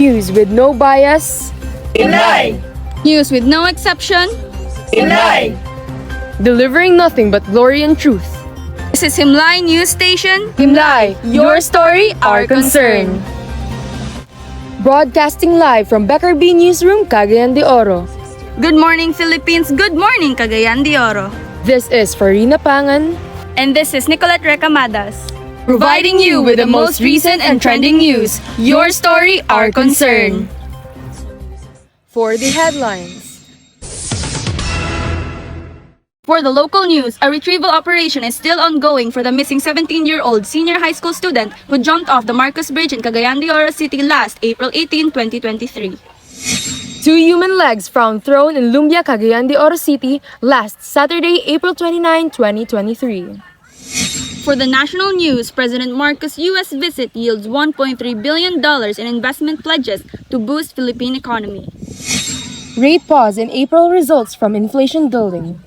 News with no bias. Himlay! News with no exception. Himlay! Delivering nothing but glory and truth. This is Himlay News Station. Himlay, your story, our concern. Broadcasting live from Becker B Newsroom, Cagayan de Oro. Good morning, Philippines. Good morning, Cagayan de Oro. This is Farina Pangan. And this is Nicolette Recamadas. Providing you with the most recent and trending news. Your story, our concern. For the headlines. For the local news, a retrieval operation is still ongoing for the missing 17-year-old senior high school student who jumped off the Marcos Bridge in Cagayan de Oro City last April 18, 2023. 2 human legs found thrown in Lumbia, Cagayan de Oro City last Saturday, April 29, 2023. For the national news, President Marcos' U.S. visit yields $1.3 billion in investment pledges to boost Philippine economy. Rate pause in April results from inflation building.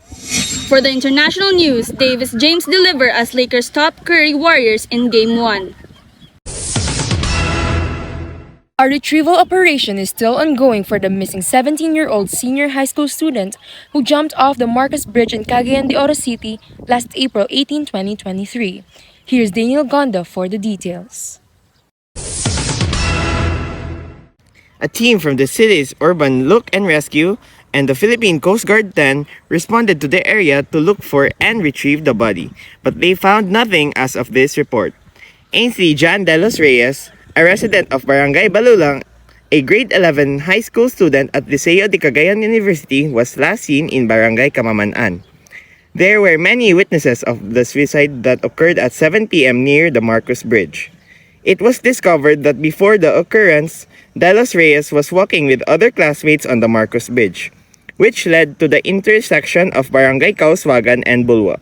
For the international news, Davis James deliver as Lakers top Curry Warriors in Game 1. A retrieval operation is still ongoing for the missing 17-year-old senior high school student who jumped off the Marcos Bridge in Cagayan de Oro City last April 18, 2023. Here's Daniel Gonda for the details. A team from the city's Urban Look and Rescue and the Philippine Coast Guard 10 responded to the area to look for and retrieve the body, but they found nothing as of this report. Ainsley Jan De Los Reyes, a resident of Barangay Balulang, a grade 11 high school student at Liceo de Cagayan University, was last seen in Barangay Kamamanan. There were many witnesses of the suicide that occurred at 7 p.m. near the Marcos Bridge. It was discovered that before the occurrence, De Los Reyes was walking with other classmates on the Marcos Bridge, which led to the intersection of Barangay Kauswagan and Bulwa.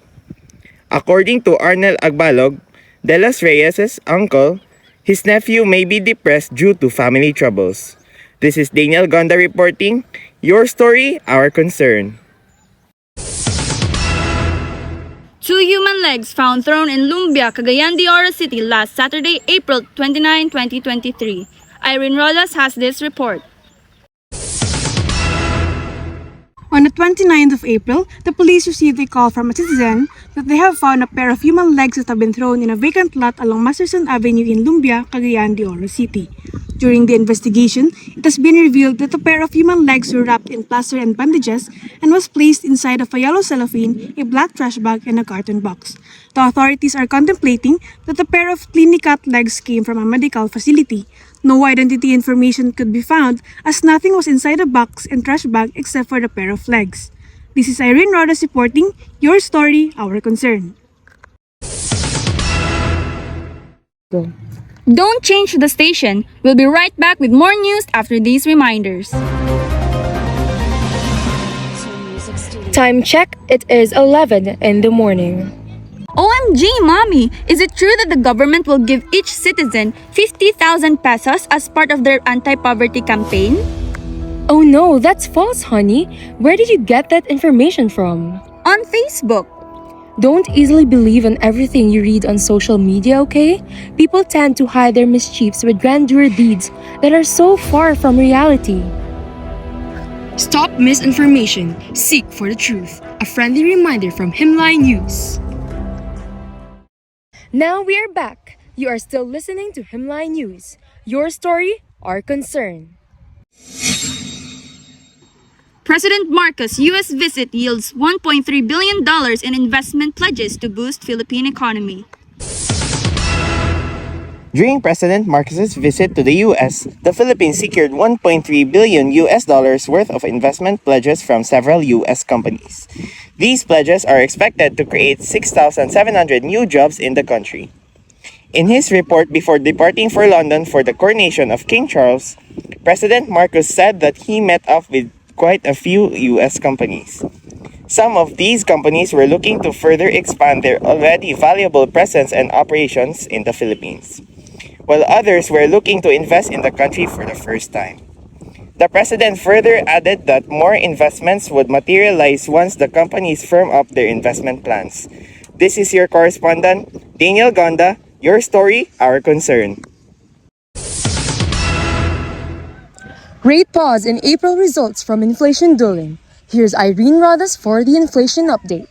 According to Arnel Agbalog, De Los Reyes' uncle, his nephew may be depressed due to family troubles. This is Daniel Gonda reporting. Your story, our concern. 2 human legs found thrown in Lumbia, Cagayan de Oro City last Saturday, April 29, 2023. Irene Rodas has this report. On the 29th of April, the police received a call from a citizen that they have found a pair of human legs that have been thrown in a vacant lot along Masterson Avenue in Lumbia, Cagayan de Oro City. During the investigation, it has been revealed that a pair of human legs were wrapped in plaster and bandages and was placed inside of a yellow cellophane, a black trash bag, and a carton box. The authorities are contemplating that the pair of cleanly cut legs came from a medical facility. No identity information could be found as nothing was inside the box and trash bag except for the pair of legs. This is Irene Rodas reporting. Your story, our concern. Don't change the station. We'll be right back with more news after these reminders. Time check, it is 11 in the morning. OMG, Mommy! Is it true that the government will give each citizen 50,000 pesos as part of their anti-poverty campaign? Oh no, that's false, honey. Where did you get that information from? On Facebook. Don't easily believe in everything you read on social media, okay? People tend to hide their mischiefs with grandeur deeds that are so far from reality. Stop misinformation. Seek for the truth. A friendly reminder from Himlay News. Now we are back. You are still listening to Himlay News. Your story, our concern. President Marcos' U.S. visit yields $1.3 billion in investment pledges to boost Philippine economy. During President Marcos's visit to the U.S., the Philippines secured $1.3 billion worth of investment pledges from several U.S. companies. These pledges are expected to create 6,700 new jobs in the country. In his report before departing for London for the coronation of King Charles, President Marcos said that he met up with quite a few U.S. companies. Some of these companies were looking to further expand their already valuable presence and operations in the Philippines, while others were looking to invest in the country for the first time. The president further added that more investments would materialize once the companies firm up their investment plans. This is your correspondent, Daniel Gonda. Your story, our concern. Rate pause in April results from inflation dueling. Here's Irene Rodas for the inflation update.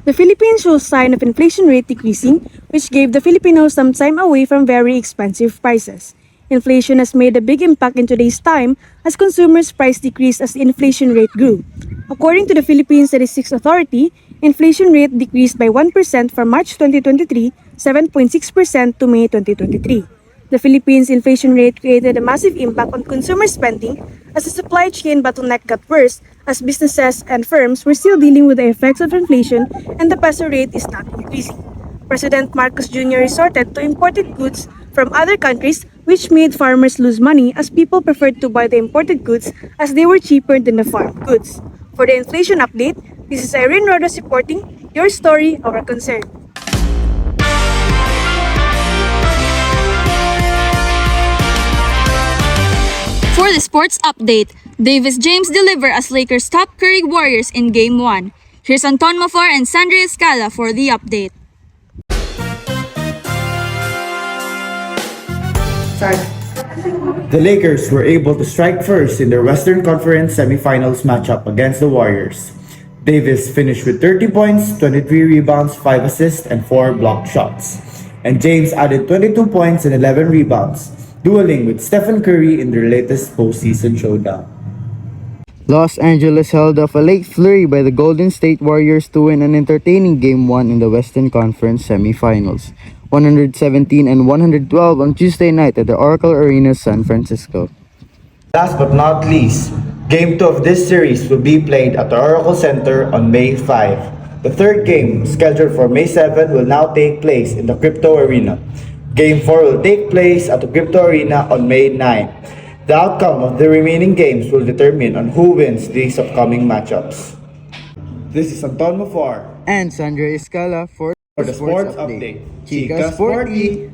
The Philippines shows sign of inflation rate decreasing, which gave the Filipinos some time away from very expensive prices. Inflation has made a big impact in today's time as consumers' price decreased as the inflation rate grew. According to the Philippine Statistics Authority, inflation rate decreased by 1% from March 2023, 7.6% to May 2023. The Philippines inflation rate created a massive impact on consumer spending as the supply chain bottleneck got worse as businesses and firms were still dealing with the effects of inflation and the peso rate is not increasing. President Marcos Jr. resorted to imported goods from other countries which made farmers lose money as people preferred to buy the imported goods as they were cheaper than the farm goods. For the inflation update, this is Irene Rodas reporting, your story, our concern. For the sports update, Davis James deliver as Lakers top Curry Warriors in Game 1. Here's Anton Mafor and Sandra Escala for the update. The Lakers were able to strike first in their Western Conference semifinals matchup against the Warriors. Davis finished with 30 points, 23 rebounds, 5 assists, and 4 blocked shots. And James added 22 points and 11 rebounds, dueling with Stephen Curry in their latest postseason showdown. Los Angeles held off a late flurry by the Golden State Warriors to win an entertaining Game 1 in the Western Conference semifinals, 117 and 112 on Tuesday night at the Oracle Arena, San Francisco. Last but not least, Game 2 of this series will be played at the Oracle Center on May 5. The third game, scheduled for May 7, will now take place in the Crypto Arena. Game 4 will take place at the Crypto Arena on May 9. The outcome of the remaining games will determine on who wins these upcoming matchups. This is Anton Mafor And Sandra Escala for the Sports Update. Chica Sporty!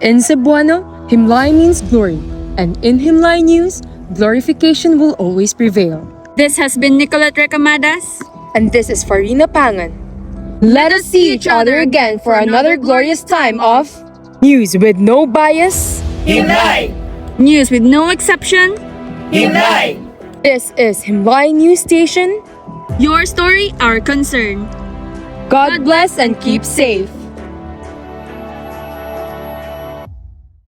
In Cebuano, Himlay means glory, and in Himlay news, glorification will always prevail. This has been Nicolette Recamadas. And this is Farina Pangan. Let us see each other again for another glorious time of news with no bias. Himlay! News with no exception. Himlay! This is Himlay News Station. Your story, our concern. God bless and keep safe.